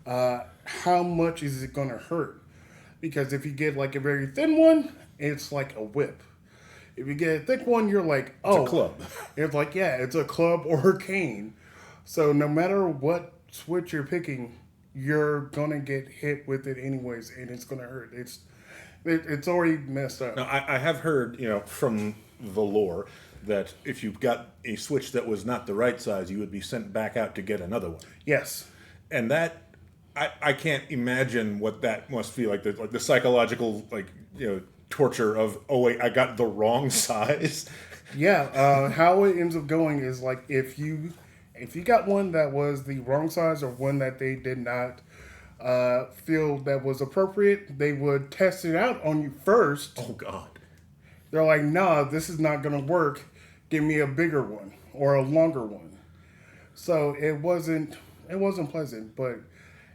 how much is it going to hurt? Because if you get like a very thin one, it's like a whip. If you get a thick one, you're like, It's a oh, club. it's like, yeah, it's a club or a cane. So no matter what switch you're picking, you're gonna get hit with it anyways, and it's gonna hurt. It's already messed up. Now, I have heard, from the lore that if you got a Switch that was not the right size, you would be sent back out to get another one. Yes. And that, I can't imagine what that must feel like. The psychological, torture of, oh wait, I got the wrong size. Yeah. How it ends up going is like if you got one that was the wrong size or one that they did not feel that was appropriate, they would test it out on you first. Oh God. They're like, nah, this is not going to work. Give me a bigger one or a longer one. So it wasn't pleasant. But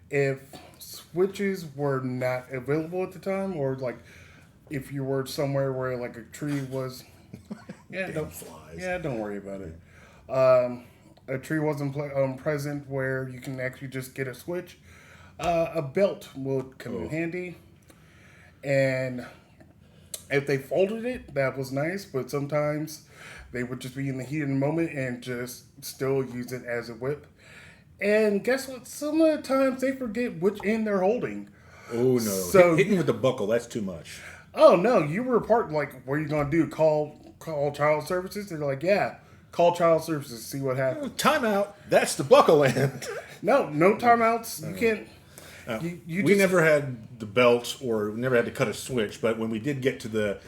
if switches were not available at the time, or like if you were somewhere where like a tree was, don't worry about it. A tree wasn't present where you can actually just get a switch. A belt would come in handy, and if they folded it, that was nice, but sometimes they would just be in the heat of the moment and just still use it as a whip. And guess what? Some of the times they forget which end they're holding. Oh no! So Hitting with the buckle, that's too much. oh no, you were part like, what are you gonna do? Call child services? They're like, yeah, call child services, see what happens. Timeout. That's the buckle end. No timeouts. You can't. We never had the belt, or never had to cut a switch. But when we did get to the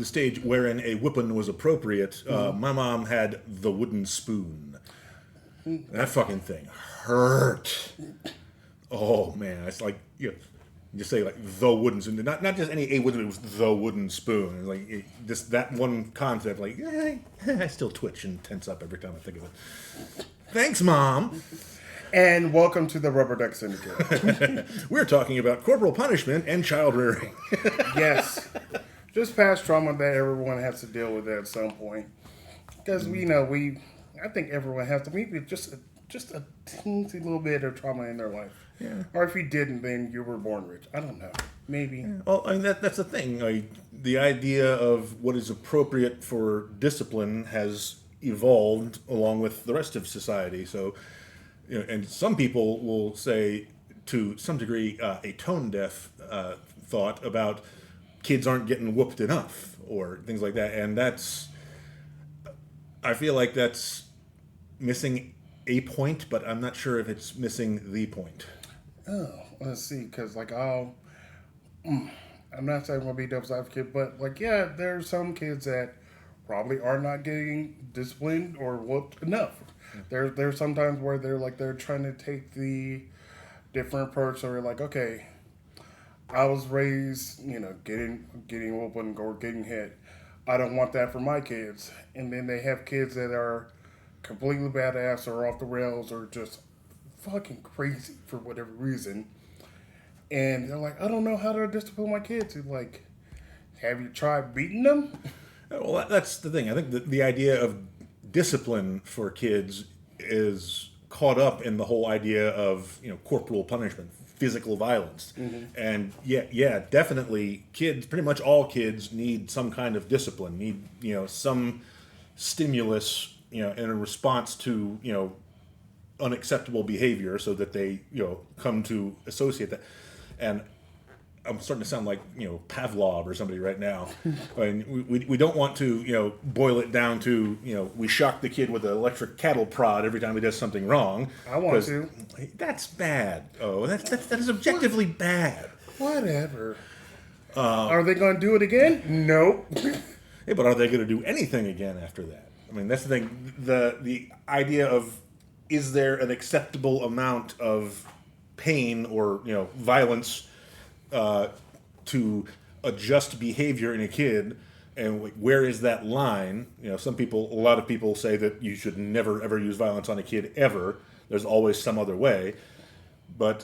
stage wherein a whipping was appropriate, my mom had the wooden spoon. That fucking thing hurt. Oh man, it's like just say like the wooden spoon, not just any a wooden. It was the wooden spoon. It's like just that one concept. Like I still twitch and tense up every time I think of it. Thanks, Mom. And welcome to the Rubber Duck Syndicate. We're talking about corporal punishment and child rearing. Yes. Just past trauma that everyone has to deal with at some point. Because I think everyone has to maybe just a teensy little bit of trauma in their life. Yeah. Or if you didn't, then you were born rich. I don't know. Maybe. Yeah. Well, I mean, that's the thing. The idea of what is appropriate for discipline has evolved along with the rest of society. So, and some people will say, to some degree, a tone-deaf thought about kids aren't getting whooped enough or things like that. And I feel like that's missing a point, but I'm not sure if it's missing the point. Oh, let's see. Because, I'm not saying I'm going to be devil's advocate, but, there's some kids that probably are not getting disciplined or whooped enough. There's sometimes where they're trying to take the different approach. So they're like, okay, I was raised, getting whooped or getting hit. I don't want that for my kids. And then they have kids that are completely badass or off the rails or just fucking crazy for whatever reason. And they're like, I don't know how to discipline my kids. It's like, have you tried beating them? Well, that's the thing. I think the idea of discipline for kids is caught up in the whole idea of corporal punishment, physical violence. Mm-hmm. And definitely kids, pretty much all kids need some kind of discipline, need some stimulus in a response to unacceptable behavior, so that they come to associate that. And I'm starting to sound like Pavlov or somebody right now. And we don't want to boil it down to we shock the kid with an electric cattle prod every time he does something wrong. I want to. That's bad. Oh, that is objectively bad. Whatever. Are they going to do it again? Nope. Yeah, but are they going to do anything again after that? I mean, that's the thing. The idea of, is there an acceptable amount of pain or violence to adjust behavior in a kid, and where is that line? A lot of people say that you should never ever use violence on a kid ever. There's always some other way, but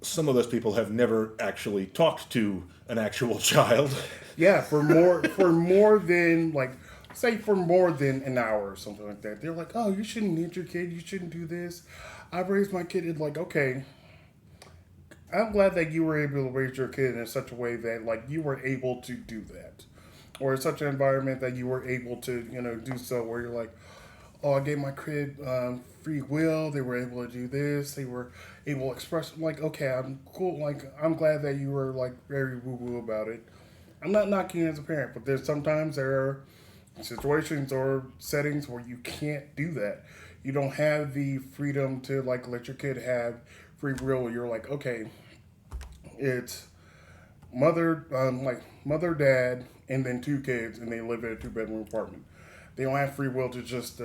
some of those people have never actually talked to an actual child. Yeah, for more than for more than an hour or something like that. They're like, oh, you shouldn't hit your kid. You shouldn't do this. I raised my kid. It's like, okay, I'm glad that you were able to raise your kid in such a way that like you were able to do that, or in such an environment that you were able to do so where you're like, oh, I gave my kid free will. They were able to do this. They were able to express like, okay, I'm cool. Like I'm glad that you were like very woo woo about it. I'm not knocking you as a parent, but there are situations or settings where you can't do that. You don't have the freedom to like let your kid have free will. You're like, okay, it's mother, dad, and then two kids, and they live in a two-bedroom apartment. They don't have free will to just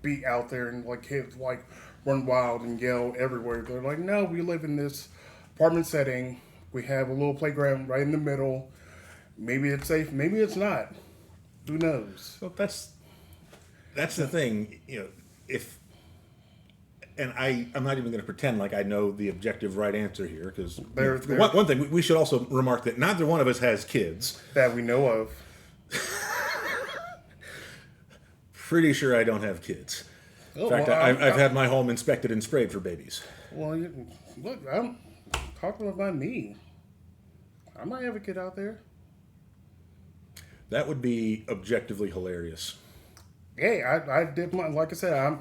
be out there and like kids like run wild and yell everywhere. They're like, no, we live in this apartment setting. We have a little playground right in the middle. Maybe it's safe. Maybe it's not. Who knows? So that's the thing, if and I'm not even going to pretend like I know the objective right answer here because one thing we should also remark that neither one of us has kids that we know of. Pretty sure I don't have kids. Oh, in fact, well, I've had my home inspected and sprayed for babies. Well, look, I'm talking about me. I might have a kid out there. That would be objectively hilarious. Hey, I did my, like I said,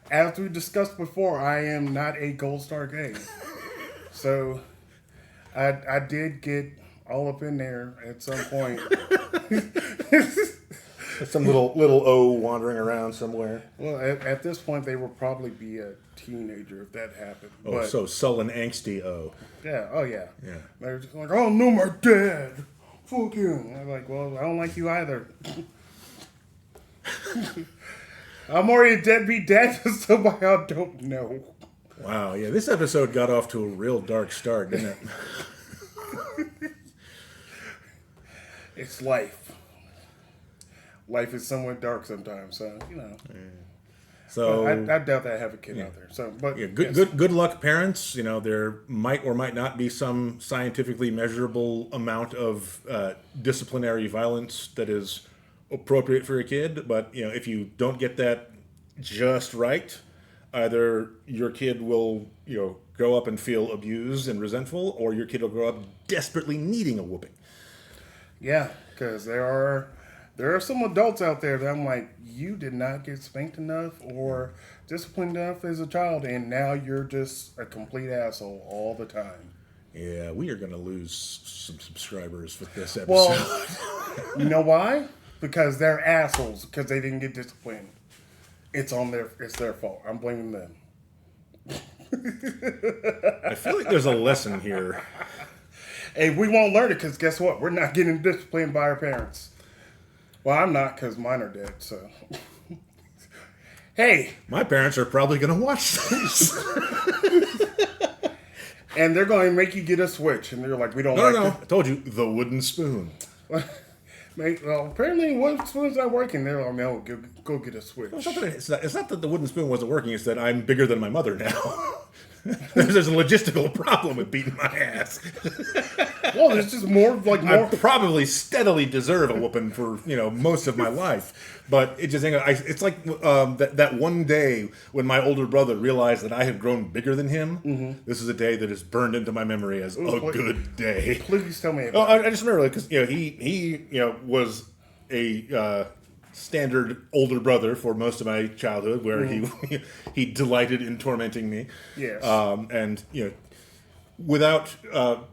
as we discussed before, I am not a gold star gay. So I did get all up in there at some point. Some little O wandering around somewhere. Well, at this point, they will probably be a teenager if that happened. Oh, but, so sullen, angsty O. Yeah, oh yeah. Yeah. They're just like, oh, no, my dad. Fuck you. I'm like, well, I don't like you either. I'm already a deadbeat dad to somebody I don't know. Wow, yeah, this episode got off to a real dark start, didn't it? It's life. Life is somewhat dark sometimes, so So I doubt that I have a kid out there. So, but yeah, good luck, parents. There might or might not be some scientifically measurable amount of disciplinary violence that is appropriate for a kid. But if you don't get that just right, either your kid will grow up and feel abused and resentful, or your kid will grow up desperately needing a whooping. Yeah, because there are some adults out there that I'm like, you did not get spanked enough or disciplined enough as a child, and now you're just a complete asshole all the time. Yeah, we are going to lose some subscribers with this episode. Well, you know why? Because they're assholes because they didn't get disciplined. It's their fault. I'm blaming them. I feel like there's a lesson here. Hey, we won't learn it because guess what? We're not getting disciplined by our parents. Well, I'm not because mine are dead, so. Hey. My parents are probably going to watch this. And they're going to make you get a Switch. And they're like, we don't No. I told you, the wooden spoon. Well, apparently wooden spoon's not working. They're like, no, go get a Switch. It's not that the wooden spoon wasn't working. It's that I'm bigger than my mother now. There's a logistical problem with beating my ass. Well, it's just more. I probably steadily deserve a whooping for most of my life, but it just it's like that one day when my older brother realized that I had grown bigger than him. Mm-hmm. This is a day that is burned into my memory as good day. Please tell me about it. I just remember because he was a standard older brother for most of my childhood, where he delighted in tormenting me. Yes. And without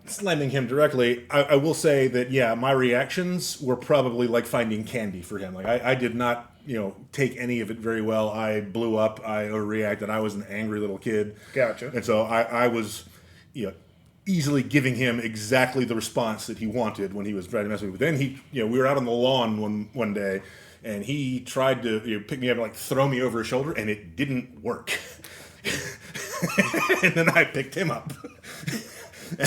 slamming him directly, I will say that my reactions were probably like finding candy for him. Like I did not take any of it very well. I blew up. I overreacted. I was an angry little kid. Gotcha. And so I was easily giving him exactly the response that he wanted when he was trying to mess with me. But then we were out on the lawn one day. And he tried to pick me up and like throw me over his shoulder, and it didn't work. And then I picked him up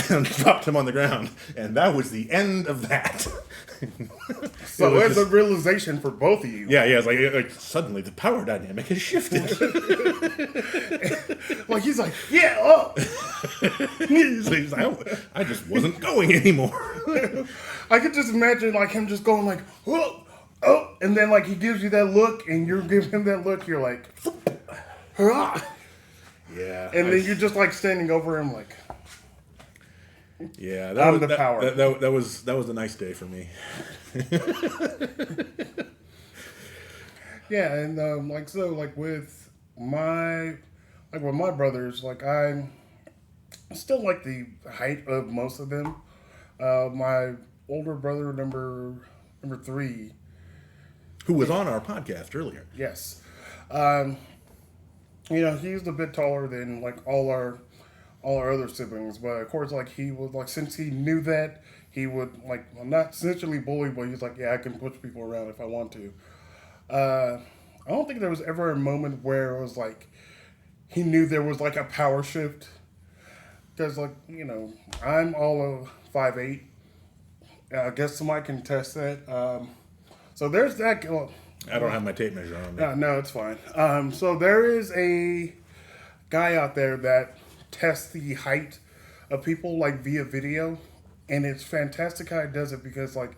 and dropped him on the ground, and that was the end of that. So it's a realization for both of you. Yeah, it's like suddenly the power dynamic has shifted. Like he's like, yeah, oh. He's like, I just wasn't going anymore. I could just imagine like him just going like, oh, and then like he gives you that look, and you're giving him that look. You're like, hurrah. Yeah. And then you're just like standing over him, like, Yeah, I'm the power. That was a nice day for me. Yeah, and with my brothers, like I still like the height of most of them. My older brother, number three, Who was on our podcast earlier? yes, he's a bit taller than like all our other siblings, but of course, like he was like since he knew that he would like well, not essentially bully, but he's like, yeah, I can push people around if I want to. I don't think there was ever a moment where it was like he knew there was like a power shift because like I'm all of 5'8". I guess somebody can test that. So there's that. I don't have my tape measure on me. No, it's fine. So there is a guy out there that tests the height of people like via video, and it's fantastic how he does it because like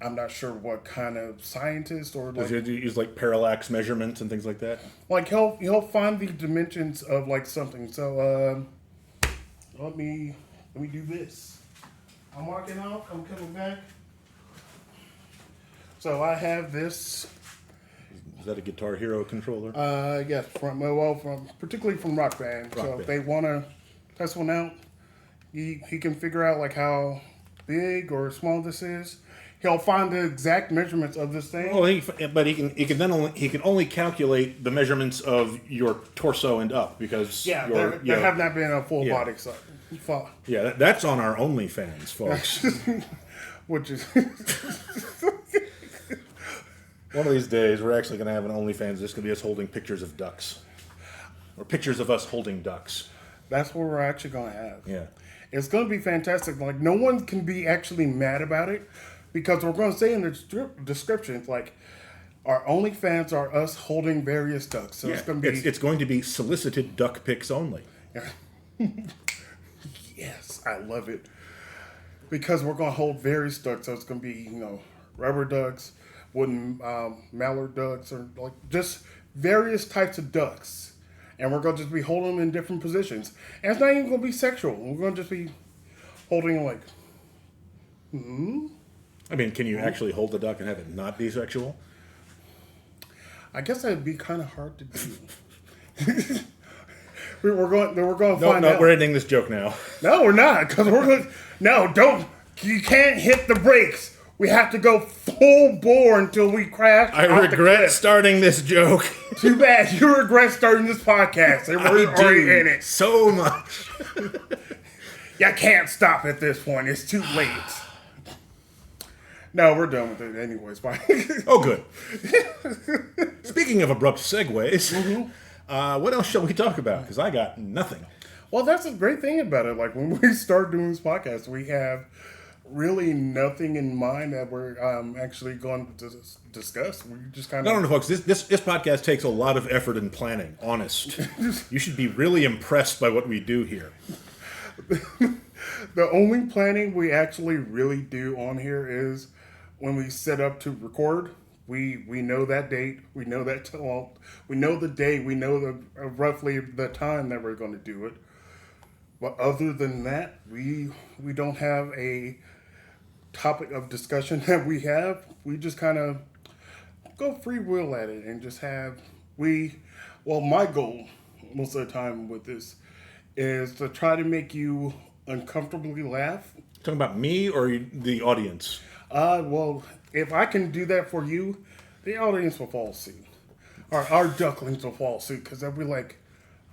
I'm not sure what kind of scientist or Does like he use like parallax measurements and things like that? like he'll find the dimensions of like something. So let me do this. I'm walking out. I'm coming back. So I have this. Is that a Guitar Hero controller? Yes, from particularly from Rock Band. Rock So Band. if they want to test one out, he can figure out like how big or small this is. He'll find the exact measurements of this thing. Well, he can only calculate the measurements of your torso and up because Yeah, your, there have not been a full Yeah. body size. Yeah, that's on our OnlyFans, folks. Which is One of these days, we're actually going to have an OnlyFans. It's going to be us holding pictures of ducks, or pictures of us holding ducks. that's what we're actually going to have. Yeah. It's going to be fantastic. Like no one can be actually mad about it because we're going to say in the description, it's like our OnlyFans are us holding various ducks. So it's going to be It's going to be solicited duck pics only. Yes, I love it. Because we're going to hold various ducks. So it's going to be, rubber ducks, wooden mallard ducks, or like just various types of ducks. And we're going to just be holding them in different positions. And it's not even going to be sexual. We're going to just be holding them like, I mean, can you actually hold the duck and have it not be sexual? I guess that'd be kind of hard to do. we're going to No, find out. we're ending this joke now. No, we're not, because we're going. No, don't. You can't hit the brakes. We have to go full bore until we crash. I off the regret cliff. starting this joke. Too bad you regret starting this podcast. We're already in it. So much. You can't stop at this point. It's too late. No, we're done with it anyways. Bye. Oh, good. Speaking of abrupt segues, what else shall we talk about? Because I got nothing. Well, that's the great thing about it. Like when we start doing this podcast, we have really nothing in mind that we're actually going to discuss. We just kind of No, folks. This podcast takes a lot of effort and planning. Honest. You should be really impressed by what we do here. The only planning we actually really do on here is when we set up to record. We know that date. We know that we know the day. We know the roughly the time that we're going to do it. But other than that, we don't have a topic of discussion that we have. We just kind of go free will at it and just have my goal most of the time with this is to try to make you uncomfortably laugh. Talking about me or the audience? Well, if I can do that for you, the audience will fall asleep. Our ducklings will fall asleep because they'll be like,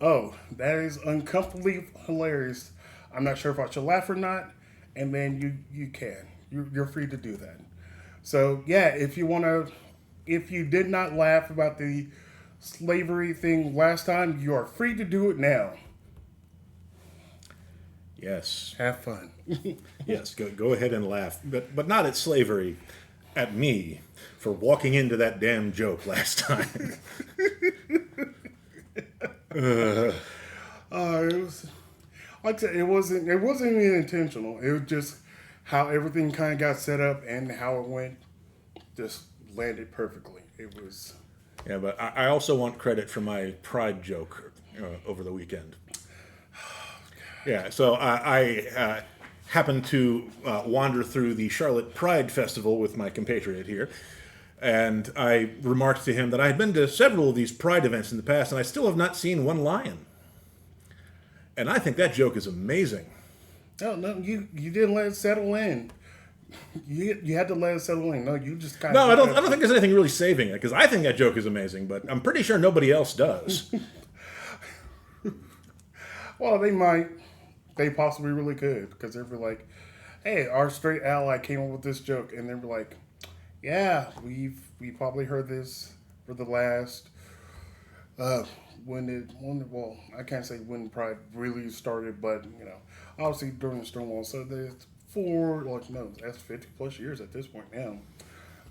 oh, that is uncomfortably hilarious. I'm not sure if I should laugh or not. And then you can. You're free to do that. So, yeah, if you did not laugh about the slavery thing last time, you are free to do it now. Yes. Have fun. Yes, go ahead and laugh. But not at slavery. At me for walking into that damn joke last time. It was like I said, it wasn't even intentional. It was just how everything kind of got set up and how it went. Just landed perfectly. It was. Yeah, but I also want credit for my pride joke over the weekend. Yeah, so happened to wander through the Charlotte Pride Festival with my compatriot here. And I remarked to him that I had been to several of these Pride events in the past, and I still have not seen one lion. And I think that joke is amazing. No, you didn't let it settle in. You had to let it settle in. No, you just kind No, of... I don't think there's anything really saving it, because I think that joke is amazing, but I'm pretty sure nobody else does. Well, they might. They possibly really could, because they'd be like, hey, our straight ally came up with this joke, and they'd be like, yeah, we probably heard this for the last... well, I can't say when Pride really started, but, obviously during the Stonewall, so there's that's 50 plus years at this point now.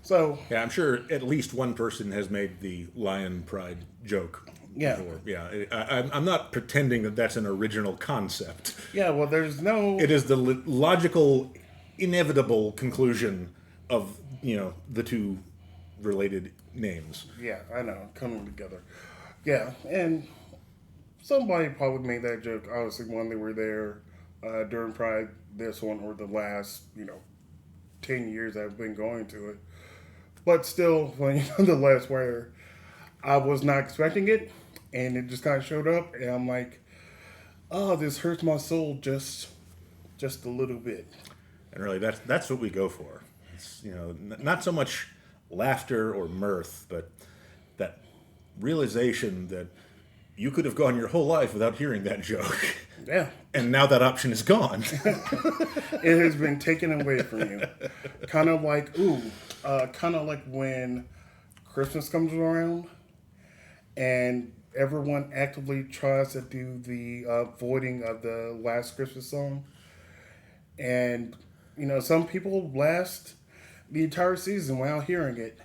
So... Yeah, I'm sure at least one person has made the lion pride joke. Yeah. Before. Yeah, I'm not pretending that that's an original concept. Yeah, well, there's no... It is the logical, inevitable conclusion of, the two related names. Yeah, I know, coming together. Yeah, and somebody probably made that joke, obviously, when they were there during Pride, this one, or the last, 10 years I've been going to it. But still, nonetheless, where I was not expecting it, and it just kind of showed up, and I'm like, oh, this hurts my soul just a little bit. And really, that's what we go for. It's, not so much laughter or mirth, but that realization that you could have gone your whole life without hearing that joke. Yeah. And now that option is gone. It has been taken away from you. Kind of like when Christmas comes around and everyone actively tries to do the voiding of the last Christmas song. And, some people last the entire season without hearing it.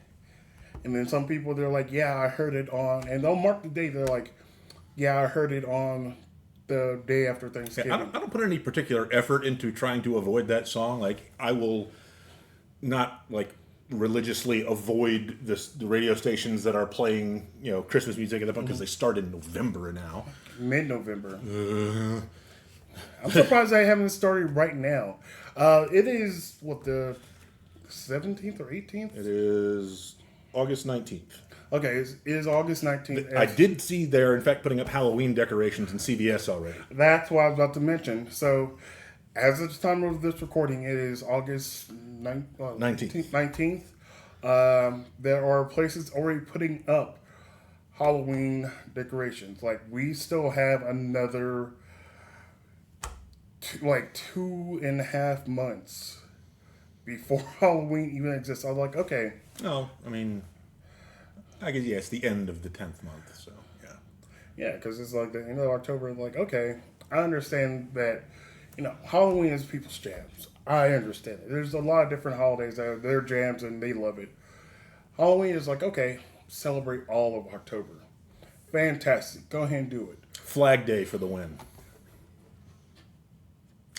And then some people, they're like, yeah, I heard it on, and they'll mark the date. They're like, yeah, I heard it on the day after Thanksgiving. I don't put any particular effort into trying to avoid that song. Like, I will not, religiously avoid the radio stations that are playing, Christmas music at the point, because they start in November now. Mid-November. I'm surprised they haven't started right now. It is, the 17th or 18th? It is August 19th. Okay, it is August 19th. I did see they're, in fact, putting up Halloween decorations in CVS already. That's what I was about to mention. So, as of the time of this recording, it is August 19th. There are places already putting up Halloween decorations. We still have another 2.5 months before Halloween even exists. I was like, okay. No, I guess, it's the end of the 10th month, so, yeah. Yeah, because it's the end of October. Okay, I understand that, Halloween is people's jams. I understand it. There's a lot of different holidays that are their jams and they love it. Halloween is okay, celebrate all of October. Fantastic. Go ahead and do it. Flag Day for the win.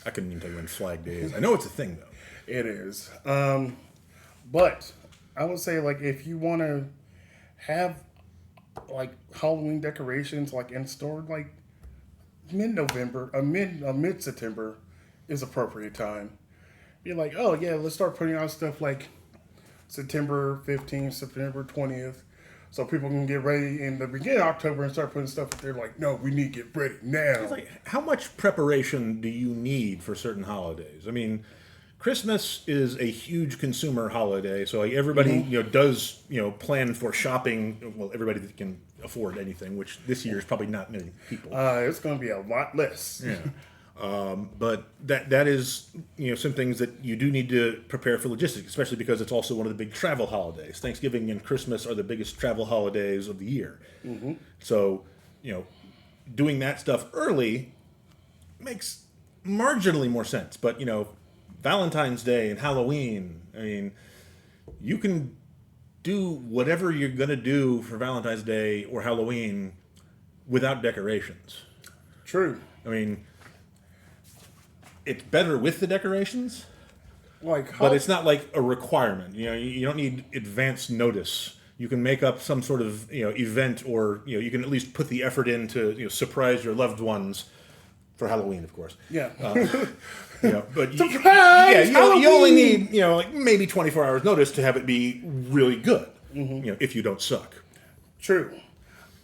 I couldn't even tell you when Flag Day is. I know it's a thing, though. It is. But I would say, if you want to have, Halloween decorations, in store, mid-November, mid-September is appropriate time. You're like, oh, yeah, let's start putting out stuff September 15th, September 20th, so people can get ready in the beginning of October and start putting stuff up there no, we need to get ready now. It's how much preparation do you need for certain holidays? Christmas is a huge consumer holiday, so everybody does plan for shopping. Well, everybody that can afford anything, which this year is probably not many people. It's going to be a lot less. Yeah. But that is some things that you do need to prepare for logistics, especially because it's also one of the big travel holidays. Thanksgiving and Christmas are the biggest travel holidays of the year. Mm-hmm. So doing that stuff early makes marginally more sense. But Valentine's Day and Halloween, you can do whatever you're gonna do for Valentine's Day or Halloween without decorations. True. It's better with the decorations, but it's not a requirement. You don't need advance notice. You can make up some sort of event, or you can at least put the effort in to surprise your loved ones for Halloween, of course. Yeah. But Surprise! you only need like maybe 24 hours notice to have it be really good. If you don't suck. True.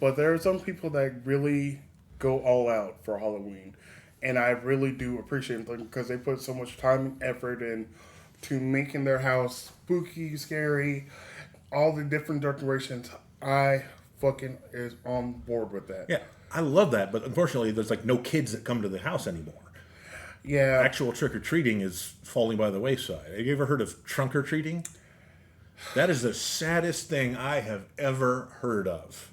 But there are some people that really go all out for Halloween. And I really do appreciate them because they put so much time and effort into making their house spooky, scary, all the different decorations. I fucking is on board with that. Yeah, I love that, but unfortunately, there's like no kids that come to the house anymore. Yeah. Actual trick or treating is falling by the wayside. Have you ever heard of trunk or treating? That is the saddest thing I have ever heard of.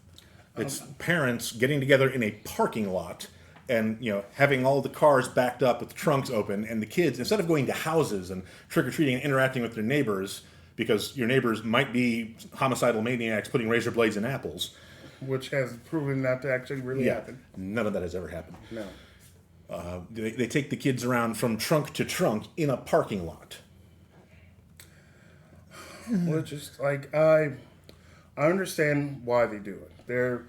It's parents getting together in a parking lot and having all the cars backed up with the trunks open, and the kids, instead of going to houses and trick or treating and interacting with their neighbors, because your neighbors might be homicidal maniacs putting razor blades in apples, which has proven not to actually really happen. None of that has ever happened. No. They take the kids around from trunk to trunk in a parking lot. Which is like I understand why they do it. They're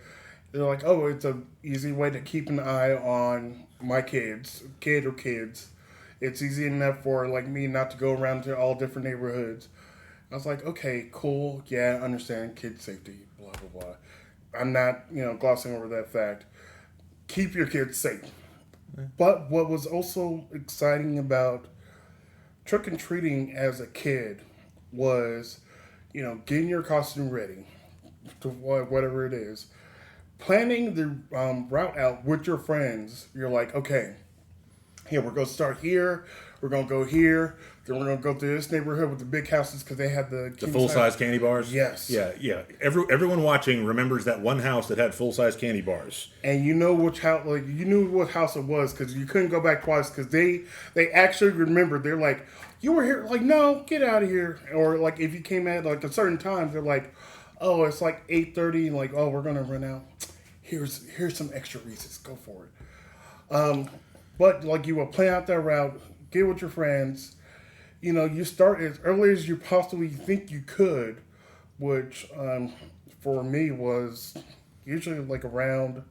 like, oh, it's a easy way to keep an eye on my kid or kids. It's easy enough for like me not to go around to all different neighborhoods. I was like, okay, cool, yeah, I understand kid safety, blah blah blah. I'm not glossing over that fact. Keep your kids safe. But what was also exciting about trick and treating as a kid was, getting your costume ready to whatever it is, planning the route out with your friends. You're like, okay, here we're gonna start here. We're gonna go here. Then we're gonna go through this neighborhood with the big houses because they had the full-size candy bars. Yes. Yeah. Everyone watching remembers that one house that had full-size candy bars. And you know which house, you knew what house it was because you couldn't go back twice because they actually remembered. They're like, you were here. Like, no, get out of here. Or like if you came at like a certain time, they're like, oh, it's like 8:30, and like, oh, we're gonna run out. Here's some extra Reese's. Go for it. But like you will plan out that route, get with your friends. You start as early as you possibly think you could, which for me was usually like around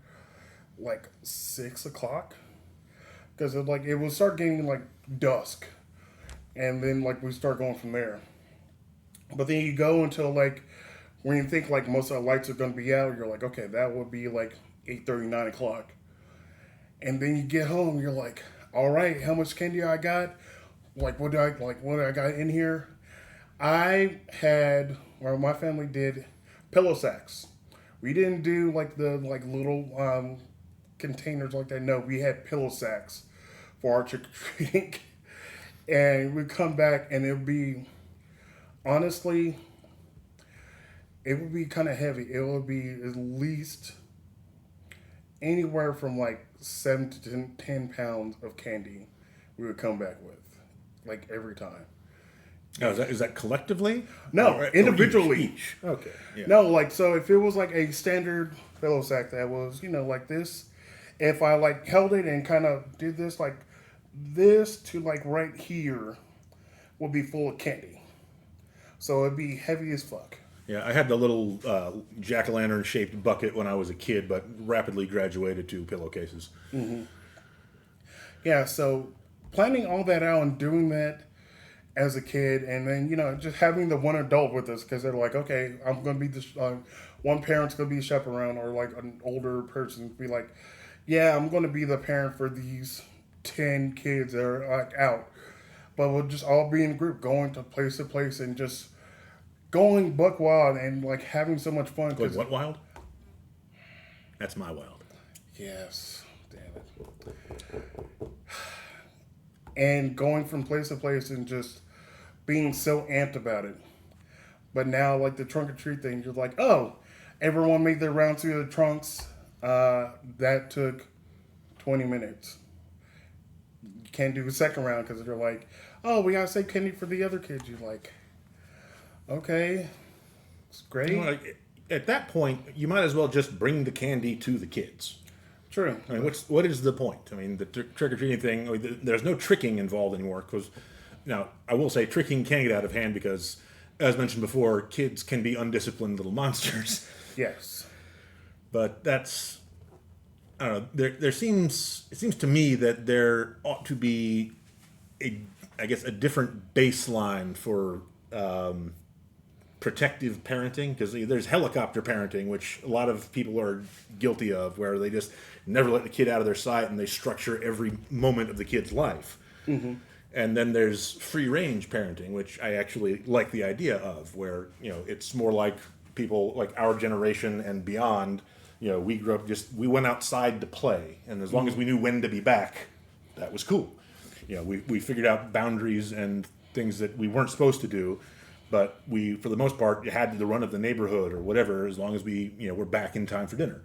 like 6 o'clock, because it will start getting like dusk, and then like we start going from there. But then you go until like when you think like most of the lights are going to be out, you're like, okay, that would be like 8:30, 9 o'clock. And then you get home, you're like, all right, how much candy I got? What do I got in here? My family did pillow sacks. We didn't do like the little containers like that. No, we had pillow sacks for our trick or treating. And we'd come back and honestly, it would be kind of heavy. It would be at least anywhere from like 7 to 10 pounds of candy we would come back with, like every time. Oh, is that collectively? No, individually. Each. Okay. Yeah. No, so if it was like a standard pillow sack that was, like this, if I like held it and kind of did this like this to like right here would be full of candy. So it'd be heavy as fuck. Yeah, I had the little jack-o'-lantern shaped bucket when I was a kid, but rapidly graduated to pillowcases. Mm-hmm. Yeah, so planning all that out and doing that as a kid, and then, just having the one adult with us, because they're like, okay, I'm going to be one parent's going to be a chaperone, or like an older person be like, yeah, I'm going to be the parent for these 10 kids that are like out. But we'll just all be in a group going to place and just going buck wild and like having so much fun. Going what wild? That's my wild. Yes. Damn it. And going from place to place and just being so amped about it. But now, like the trunk or treat thing, you're like, oh, everyone made their round to the trunks. That took 20 minutes. You can't do a second round because they're like, oh, we gotta save candy for the other kids. You're like, okay, it's great. At that point, you might as well just bring the candy to the kids. True. I mean, what is the point? I mean, the trick-or-treating thing, there's no tricking involved anymore. Because now, I will say tricking can get out of hand because, as mentioned before, kids can be undisciplined little monsters. Yes. But that's I don't know. There seems it seems to me that there ought to be I guess a different baseline for protective parenting, because there's helicopter parenting, which a lot of people are guilty of, where they just never let the kid out of their sight and they structure every moment of the kid's life. And then there's free range parenting, which I actually like the idea of, where it's more like people like our generation and beyond. We grew up we went outside to play, and as long as we knew when to be back, that was cool. We figured out boundaries and things that we weren't supposed to do, but we, for the most part, had the run of the neighborhood or whatever, as long as we, were back in time for dinner.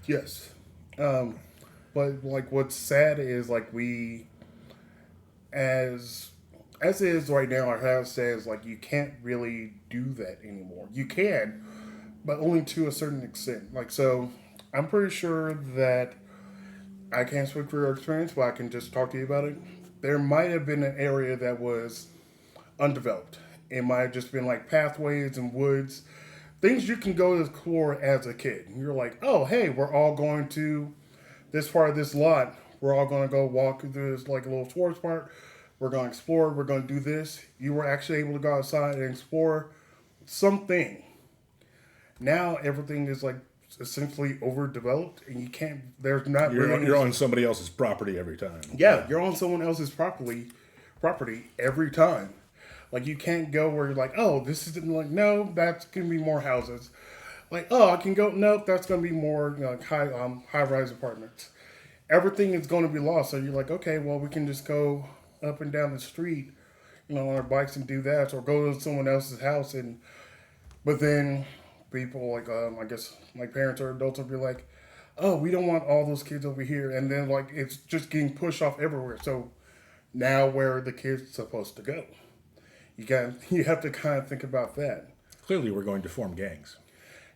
Yes. But like what's sad is like we, as it is right now, our house says like you can't really do that anymore. You can, but only to a certain extent. Like, so I'm pretty sure that I can't speak for your experience, but I can just talk to you about it. There might have been an area that was undeveloped. It might have just been like pathways and woods, things you can go explore as a kid. You're like, oh, hey, we're all going to this part of this lot. We're all going to go walk through this like a little sports park. We're going to explore. We're going to do this. You were actually able to go outside and explore something. Now everything is like essentially overdeveloped, and you can't. There's not. You're on somebody else's property every time. Yeah, you're on someone else's property every time. Like you can't go where you're like, oh, this is like, no, that's gonna be more houses. Like, oh, I can go. Nope, that's gonna be more like high rise apartments. Everything is going to be lost. So you're like, okay, well, we can just go up and down the street, on our bikes and do that, or go to someone else's house. But then people like, I guess like parents or adults will be like, oh, we don't want all those kids over here, and then like it's just getting pushed off everywhere. So now where are the kids supposed to go? You have to kind of think about that. Clearly, we're going to form gangs.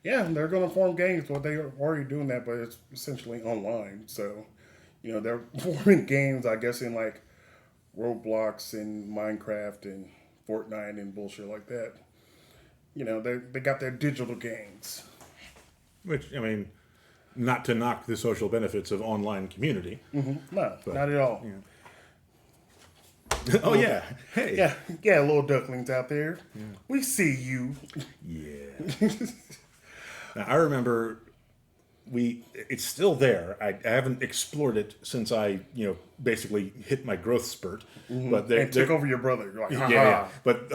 Yeah, they're going to form gangs. Well, they are already doing that, but it's essentially online. So, they're forming gangs, I guess, in like Roblox and Minecraft and Fortnite and bullshit like that. They got their digital gangs. Which, I mean, not to knock the social benefits of online community. Mm-hmm. No, but, not at all. Yeah. Oh, yeah. Hey. Yeah, little ducklings out there. Yeah. We see you. Yeah. Now, I remember it's still there. I haven't explored it since I, basically hit my growth spurt. Mm-hmm. But and took over your brother. You're like, yeah. But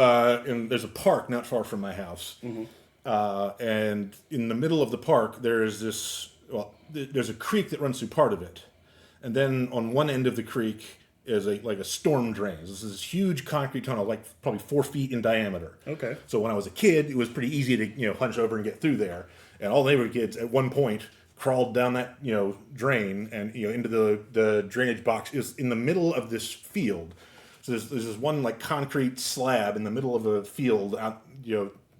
and there's a park not far from my house. Mm-hmm. And in the middle of the park, there's a creek that runs through part of it. And then on one end of the creek is a storm drain. This is this huge concrete tunnel, like probably 4 feet in diameter. Okay. So when I was a kid, it was pretty easy to hunch over and get through there. And all the neighborhood kids at one point crawled down that drain and into the drainage box. Is in the middle of this field. So there's this one like concrete slab in the middle of a field. Out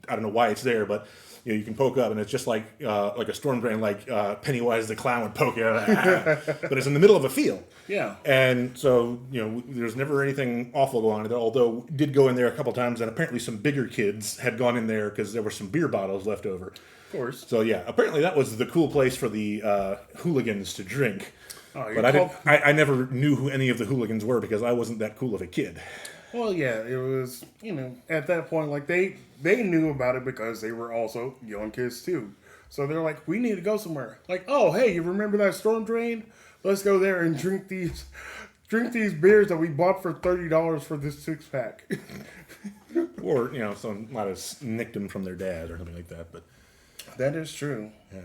I don't know why it's there, but you can poke up and it's just like a storm drain, like Pennywise the clown would poke out. But it's in the middle of a field. Yeah. And so there's never anything awful going on there. Although we did go in there a couple times, and apparently some bigger kids had gone in there because there were some beer bottles left over. Of course. So yeah, apparently that was the cool place for the hooligans to drink. Oh, but I never knew who any of the hooligans were because I wasn't that cool of a kid. Well, yeah, it was, at that point, like, they knew about it because they were also young kids, too. So they're like, we need to go somewhere. Like, oh, hey, you remember that storm drain? Let's go there and drink these beers that we bought for $30 for this 6-pack. Or, someone might have nicked them from their dad or something like that, but... That is true. Yeah.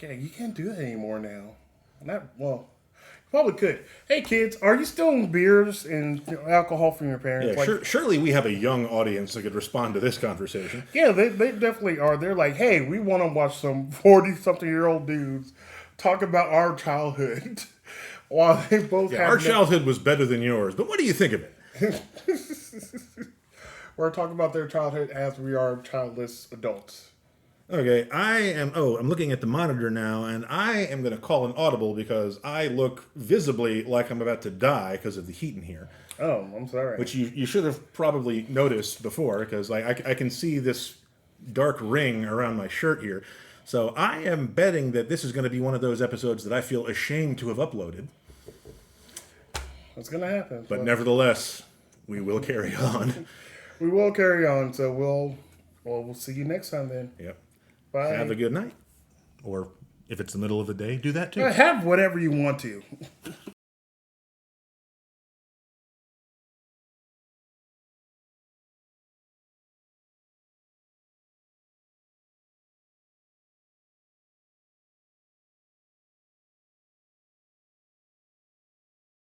Yeah, you can't do that anymore now. Probably could. Hey, kids, are you stealing beers and alcohol from your parents? Yeah, surely we have a young audience that could respond to this conversation. Yeah, they definitely are. They're like, hey, we want to watch some 40-something-year-old dudes talk about our childhood. While they both have... Our childhood was better than yours, but what do you think of it? We're talking about their childhood as we are childless adults. Okay, I'm looking at the monitor now, and I am going to call an audible because I look visibly like I'm about to die because of the heat in here. Oh, I'm sorry. Which you should have probably noticed before, because I can see this dark ring around my shirt here. So I am betting that this is going to be one of those episodes that I feel ashamed to have uploaded. It's going to happen. But nevertheless, we will carry on. We will carry on. So we'll see you next time then. Yep. Bye. Have a good night. Or if it's the middle of the day, do that too. Have whatever you want to.